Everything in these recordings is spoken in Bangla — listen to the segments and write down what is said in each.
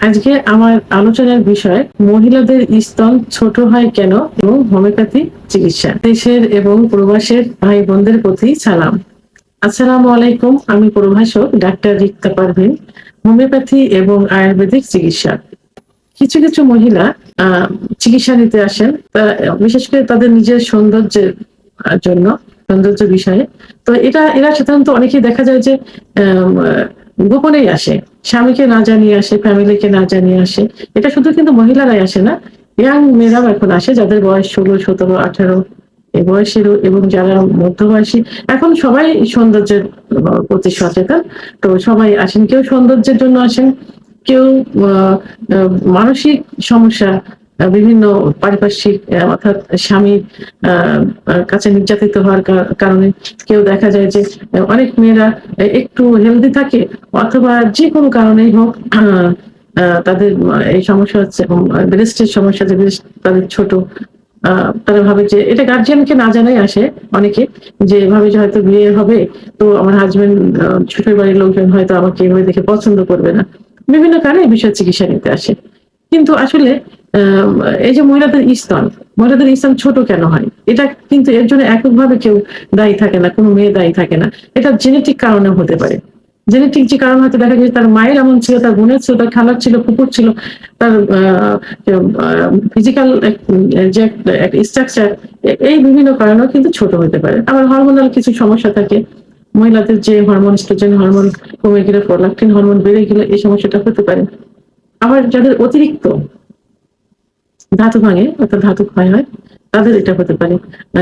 আজকে আমার আলোচনার বিষয় মহিলাদের স্তন ছোট হয় কেন এবং হোমিওপ্যাথি চিকিৎসা। দেশের এবং প্রবাসের ভাই বোনদের প্রতি সালাম। আসসালামু আলাইকুম। আমি প্রভাষক ডাক্তার রিক্তা পারভিন, হোমিওপ্যাথি এবং আয়ুর্বেদিক চিকিৎসক। কিছু কিছু মহিলা চিকিৎসা নিতে আসেন, বিশেষ করে তাদের নিজের সৌন্দর্যের জন্য, সৌন্দর্য বিষয়ে। তো এরা সাধারণত অনেকেই দেখা যায় যে গোপনেই আসে, স্বামীকে না জানিয়ে আসে, ফ্যামিলিকে না জানিয়ে আসে। এটা শুধু কিন্তু মহিলারাই আসে না, ইয়াং মেয়েরাও এখন আসে, যাদের বয়স 16, 17, 18 এই বয়সেরও, এবং যারা মধ্যবয়সী। এখন সবাই সৌন্দর্যের প্রতি সচেতন। তো সবাই আসেন, কেউ সৌন্দর্যের জন্য আসেন, কেউ মানসিক সমস্যা, বিভিন্ন পারিপার্শ্বিক অর্থাৎ স্বামীর কাছে নির্যাতিত হওয়ার কারণে। কেউ দেখা যায় যে অনেক মেয়েরা একটু হেলদি থাকে, অথবা যে কোনো কারণেই হোক তাদের এই সমস্যা হচ্ছে, ব্রেস্টের সমস্যা, যে ব্রেস্ট তাদের ছোট। তারা ভাবে যে এটা গার্জিয়ানকে না জানাই আসে অনেকে, যে ভাবে যে হয়তো বিয়ে হবে, তো আমার হাজবেন্ড, শ্বশুর বাড়ির লোকজন হয়তো আমাকে এভাবে দেখে পছন্দ করবে না। বিভিন্ন কারণে এই বিষয়ে চিকিৎসা নিতে আসে। কিন্তু আসলে এই যে মহিলাদের স্তন ছোট কেন হয়, এটা কিন্তু এর জন্য এককভাবে কেউ দায়ী থাকে না, কোনো মেয়ে দায়ী থাকে না। এটা জেনেটিক কারণে হতে পারে। জেনেটিক যে কারণ হয়তো দেখা গেছে তার মায়ের এমন ছিল, তার বোনের ছিল, তার খালার ছিল, কুকুর ছিল, তার ফিজিক্যাল যে স্ট্রাকচার, এই বিভিন্ন কারণেও কিন্তু ছোট হতে পারে। আবার হরমোনাল কিছু সমস্যা থাকে, মহিলাদের যে হরমোন, স্ট্রোজেন হরমোন কমে গেলে, প্রোলাক্টিন হরমোন বেড়ে গেলে এই সমস্যাটা হতে পারে। আবার যাদের অতিরিক্ত ধাতু ভাঙে, অর্থাৎ ধাতু ক্ষয় হয়, তাদের এটা হতে পারে।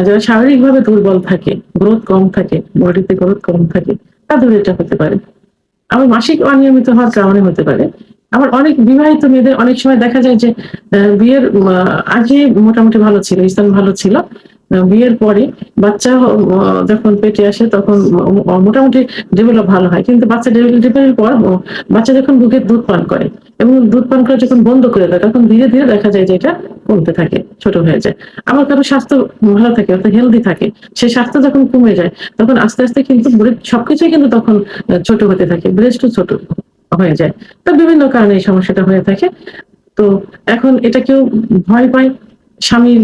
যারা শারীরিকভাবে দুর্বল থাকে, গ্রোথ কম থাকে, বডিতে গ্রোথ কম থাকে, তাদের এটা হতে পারে। আবার মাসিক অনিয়মিত হওয়ার কারণে হতে পারে। আবার অনেক বিবাহিত মেয়েদের অনেক সময় দেখা যায় যে বিয়ের আগে মোটামুটি ভালো ছিল, স্তন ভালো ছিল, বিয়ের পরে বাচ্চা যখন পেটে আসে তখন মোটামুটি ডেভেলপ ভালো হয়, কিন্তু বাচ্চা ডেভেলপের পর বাচ্চা যখন বুকের দুধ পান করে, এবং দুধ পান করা যখন বন্ধ করে দেয়, তখন ধীরে ধীরে দেখা যায় যে এটা কমতে থাকে, ছোট হয়ে যায়। আবার কারো স্বাস্থ্য ভালো থাকে, অর্থাৎ হেলদি থাকে, সেই স্বাস্থ্য যখন কমে যায়, তখন আস্তে আস্তে কিন্তু সবকিছুই কিন্তু তখন ছোট হতে থাকে, ব্রেস্টও ছোট হয়ে যায়। তো বিভিন্ন কারণে এই সমস্যাটা হয়ে থাকে। তো এখন এটা কেউ ভয় পায়, স্বামীর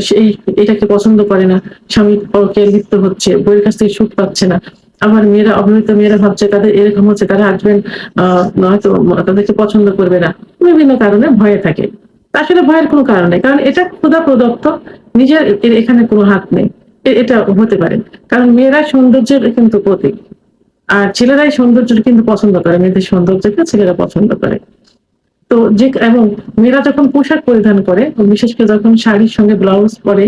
সেই এটাকে পছন্দ করে না, স্বামীর পরকে লিপ্ত হচ্ছে, বইয়ের কাছ থেকে সুখ পাচ্ছে না। আবার মেয়েরা, অবিবাহিত মেয়েরা ভাবছে তাদের এরকম হচ্ছে, তারা হাজবেন্ড হয়তো তাদেরকে পছন্দ করবে না, বিভিন্ন কারণে ভয়ে থাকে। আসলে ভয়ের কোনো কারণ নেই, কারণ এটা ক্ষুধা প্রদত্ত, নিজের এখানে কোনো হাত নেই। এটা হতে পারে, কারণ মেয়েরা সৌন্দর্যের কিন্তু প্রতীক, আর ছেলেরাই সৌন্দর্য কিন্তু পছন্দ করে, মেয়েদের সৌন্দর্যকে ছেলেরা পছন্দ করে। তো যে, এবং মেয়েরা যখন পোশাক পরিধান করে, বিশেষ করে যখন শাড়ির সঙ্গে ব্লাউজ পরে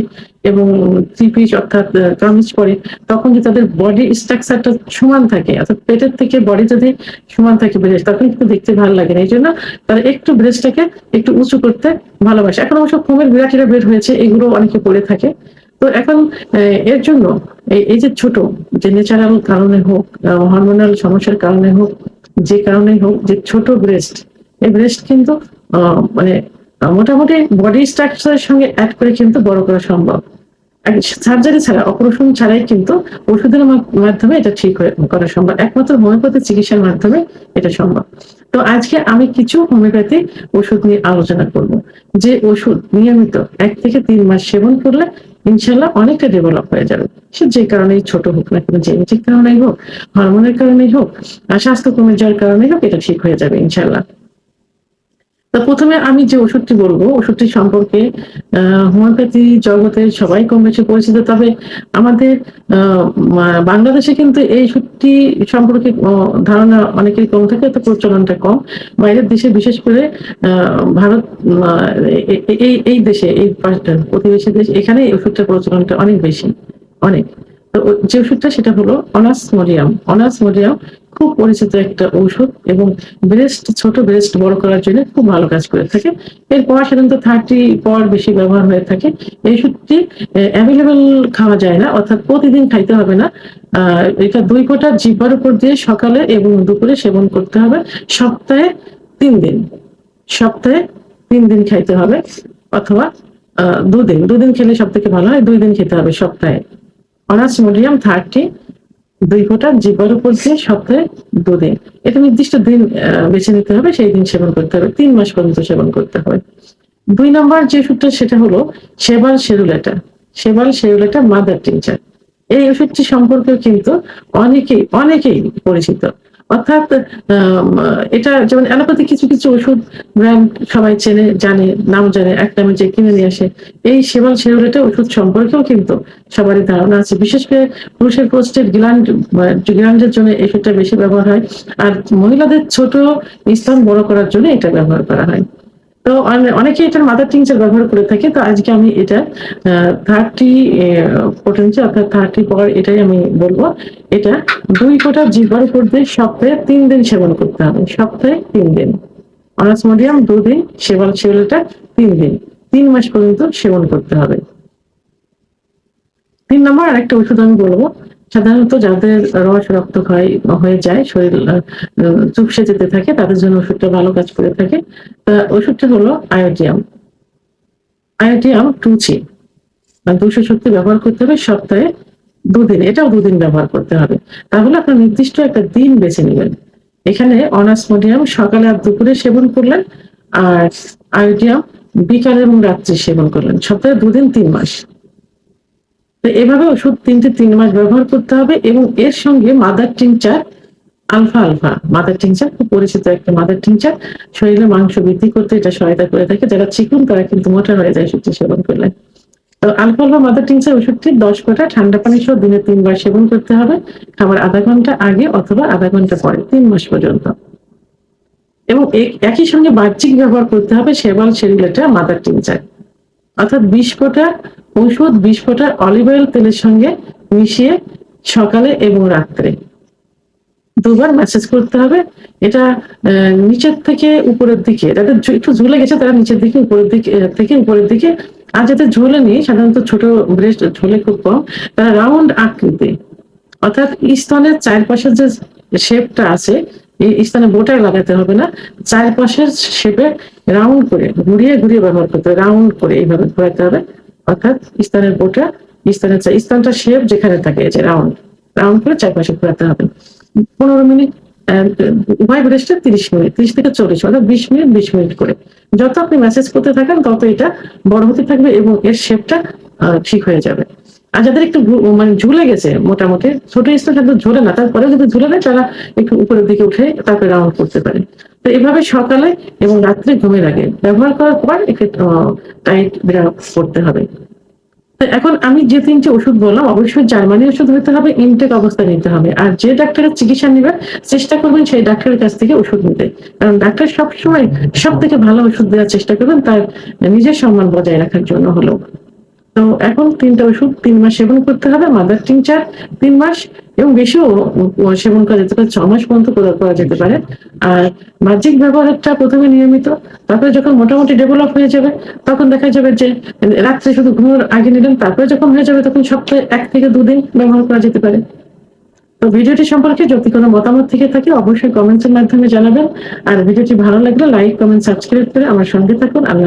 এবং থ্রি পিস অর্থাৎ কামিজ পরে, তখন যদি তাদের বডি স্ট্রাকচারটা সমান থাকে, অর্থাৎ পেটের থেকে বডি যদি সমান থাকে ব্রেস্ট, তখন কিন্তু দেখতে ভালো লাগে না। এই জন্য তারা একটু ব্রেস্টটাকে একটু উঁচু করতে ভালোবাসে। এখন অবশ্য ফোমের বিরাটিরা বের হয়েছে, এগুলো অনেকে পরে থাকে। তো এখন এর জন্য এই যে ছোট, যে ন্যাচারাল কারণে হোক, হরমোনাল সমস্যার কারণে হোক, যে কারণেই হোক, যে ছোট ব্রেস্ট, এই ব্রেস্ট কিন্তু মানে মোটামুটি বডি স্ট্রাকচারের সঙ্গে অ্যাড করে কিন্তু বড় করা সম্ভব। সার্জারি ছাড়া, অপারেশন ছাড়াই কিন্তু ওষুধের মাধ্যমে এটা ঠিক করা সম্ভব, একমাত্র হোমিওপ্যাথি চিকিৎসার মাধ্যমে এটা সম্ভব। তো আজকে আমি কিছু হোমিওপ্যাথি ওষুধ নিয়ে আলোচনা করব, যে ওষুধ নিয়মিত 1 থেকে 3 মাস সেবন করলে ইনশাল্লাহ অনেকটা ডেভেলপ হয়ে যাবে। সে যে কারণেই ছোট হোক না কেন, জেনেটিক কারণেই হোক, হরমোনের কারণেই হোক, আর স্বাস্থ্য কমে যাওয়ার কারণেই হোক, এটা ঠিক হয়ে যাবে ইনশাল্লাহ। তো প্রথমে আমি যে ওষুধটি বলবো, ওষুধটি সম্পর্কে হোমিওপ্যাথি জগতে সবাই কম বেশি পরিচিত, তবে আমাদের বাংলাদেশে কিন্তু এই ওষুধটি সম্পর্কে ধারণা অনেকের কম থাকে, তো প্রচলনটা কম। বাইরের দেশে, বিশেষ করে ভারত, এই দেশে, এই প্রতিবেশী দেশ, এখানে এই ওষুধটার প্রচলনটা অনেক বেশি, অনেক। তো যে ওষুধটা, সেটা হলো অনাসমোডিয়াম। অনাসমোডিয়াম খুব পরিচিত একটা ঔষধ, এবং ছোট ব্রেস্ট বড় করার জন্য খুব ভালো কাজ করে থাকে। এরপর সাধারণত 30 পর বেশি ব্যবহার হয়ে থাকে। এই ওষুধটি অ্যাভেলেবেল খাওয়া যায় না, অর্থাৎ প্রতিদিন খাইতে হবে না। এটা 2 ফোঁটা জিহ্বার উপর দিয়ে সকালে এবং দুপুরে সেবন করতে হবে। সপ্তাহে 3 দিন, সপ্তাহে 3 দিন খাইতে হবে, অথবা 2 দিন খেলে সব থেকে ভালো হয়, 2 দিন খেতে হবে সপ্তাহে। অনাসমোডিয়াম 30 2 ফোঁটা জিহ্বার উপর দিয়ে সপ্তাহে 2 দিন। এটা নির্দিষ্ট দিন বেছে নিতে হবে, সেই দিন সেবন করতে হবে। 3 মাস পর্যন্ত সেবন করতে হবে। 2 নাম্বার যে ওষুধটা সেটা হলো সেবাল সেরুলেটা। সেবাল সেরুলেটা মাদার টিনচার। এই ওষুধটি সম্পর্কেও কিন্তু অনেকেই পরিচিত। অর্থাৎ আম এটা যেমন অ্যালোপ্যাথি কিছু ওষুধ ব্র্যান্ড সবাই চেনে, জানে, নাম জানে, এক নামে যে কিনে নিয়ে আসে। এই সেবাল সেরুলেটা ওষুধ সম্পর্কেও কিন্তু সবারই ধারণা আছে। বিশেষ করে পুরুষের প্রোস্টেট গ্ল্যান্ডের জন্য এই ওষুধটা বেশি ব্যবহার হয়। আর মহিলাদের ছোট স্তন বড় করার জন্য এটা ব্যবহার করা হয়। তো অনেকে এটার মাদার টিংচার ব্যবহার করে থাকে। তো আজকে আমি এটা 30 পোটেনশি অর্থাৎ 30 পাওয়ার এটাই আমি বলব। এটা 2 ফোঁটা জিহ্বার উপর দিয়ে সপ্তাহে 3 দিন সেবন করতে হবে। সপ্তাহে 3 দিন। অনাসমোডিয়াম 2 দিন, সেবলটা 3 দিন। 3 মাস পর্যন্ত সেবন করতে হবে। 3 নম্বর আরেকটা ওষুধ আমি বলব। সাধারণত যাদের রস রক্তক্ষয় হয়ে যায়, শরীর চুপসে যেতে থাকে, তাদের জন্য ওষুধটা ভালো কাজ করে থাকে। ওষুধটা হলো আয়োডিয়াম। আয়োডিয়াম 2C 270 ব্যবহার করতে হবে সপ্তাহে 2 দিন। এটাও 2 দিন ব্যবহার করতে হবে। তাহলে আপনার নির্দিষ্ট একটা দিন বেছে নিবেন। এখানে অনাসমোডিয়াম সকালে আর দুপুরে সেবন করলেন, আর আয়োডিয়াম বিকালে এবং রাত্রে সেবন করলেন। সপ্তাহে 2 দিন 3 মাস। তো এভাবে ওষুধ 3 মাস ব্যবহার করতে হবে এবং এর সঙ্গে mother tincture alpha mother tincture খুব পরিচিত একটা মাদার টিংচার। শরীরে মাংস বৃদ্ধি করতে এটা সহায়তা করে থাকে। যারা চিকন তারা কিন্তু মোটা হয়ে যায় ওষুধটি সেবন করলে। তো আলফা মাদার টিংচার ওষুধটি 10 ফোঁটা ঠান্ডা পানি সহ দিনে 3 বার সেবন করতে হবে। খাবার আধা ঘন্টা আগে অথবা আধা ঘন্টা পরে 3 মাস পর্যন্ত। এবং একই সঙ্গে বাহ্যিক ব্যবহার করতে হবে সেবাল সেরুলেটা মাদার টিংচার। অর্থাৎ 20 ফোঁটা ওষুধ 20 ফোঁটা অলিভ অয়েল তেলের সঙ্গে মিশিয়ে সকালে এবং রাত্রে 2 বার ম্যাসেজ করতে হবে। এটা নিচের থেকে উপরের দিকে, যাদের একটু ঝুলে গেছে তারা নিচের দিকে থেকে উপরের দিকে, আর যাদের ঝোলেনি, সাধারণত ছোট ব্রেস্ট ঝোলে খুব কম, তারা রাউন্ড আকৃতি অর্থাৎ স্তনের চারপাশের যে শেপটা আছে, এই স্তনে বোটায় লাগাতে হবে না, চারপাশের শেপে রাউন্ড করে ঘুরিয়ে ব্যবহার করতে হবে। রাউন্ড করে এইভাবে ঘোরাতে হবে। অর্থাৎ স্তনের বোটা স্তনটা শেপ যেখানে থাকে, এই যে রাউন্ড করে চারপাশে ঘোরাতে হবে। 15 মিনিট উভয় ব্রেস্টে 30 মিনিট, 30 থেকে 40, অর্থাৎ 20 মিনিট 20 মিনিট করে। যত আপনি ম্যাসেজ করতে থাকেন তত এটা বড় হতে থাকবে এবং এর শেপটা ঠিক হয়ে যাবে। আর যাদের একটু মানে ঝুলে গেছে, মোটামুটি ছোট স্তন যাদের ঝুলে না, তারপরে যদি ঝুলে নেয় তারা একটু উপরের দিকে উঠে তারপরে রাউন্ড করতে পারে। তো এভাবে সকালে এবং রাত্রে ঘুমের আগে ব্যবহার করার পর একটু টাইট ব্রা করতে হবে। তো এখন আমি যে 3টে ওষুধ বললাম, অবশ্যই জার্মানি ওষুধ হতে হবে, ইনটেক অবস্থায় নিতে হবে। আর যে ডাক্তারের চিকিৎসা নিবেন চেষ্টা করবেন সেই ডাক্তারের কাছ থেকে ওষুধ নিতে। কারণ ডাক্তার সবসময় সবথেকে ভালো ওষুধ দেওয়ার চেষ্টা করবেন তার নিজের সম্মান বজায় রাখার জন্য হলেও। তো এখন 3টা ওষুধ 3 মাস সেবন করতে হবে। মাদার টিংচার 3 মাস এবং বেশিও সেবন করা যেতে পারে, 6 মাস পর্যন্ত করা যেতে পারে। আর বাহ্যিক ব্যবহারটা প্রথমে নিয়মিত, তারপরে যখন মোটামুটি ডেভেলপ হয়ে যাবে তখন দেখা যাবে যে রাত্রে শুধু ঘুমের আগে নিলেন, তারপরে যখন হয়ে যাবে তখন সপ্তাহে 1 থেকে 2 দিন ব্যবহার করা যেতে পারে। তো ভিডিওটি সম্পর্কে যদি কোনো মতামত থেকে থাকে অবশ্যই কমেন্টসের মাধ্যমে জানাবেন। আর ভিডিওটি ভালো লাগলে লাইক, কমেন্ট, সাবস্ক্রাইব করে আমার সঙ্গে থাকুন। আল্লাহ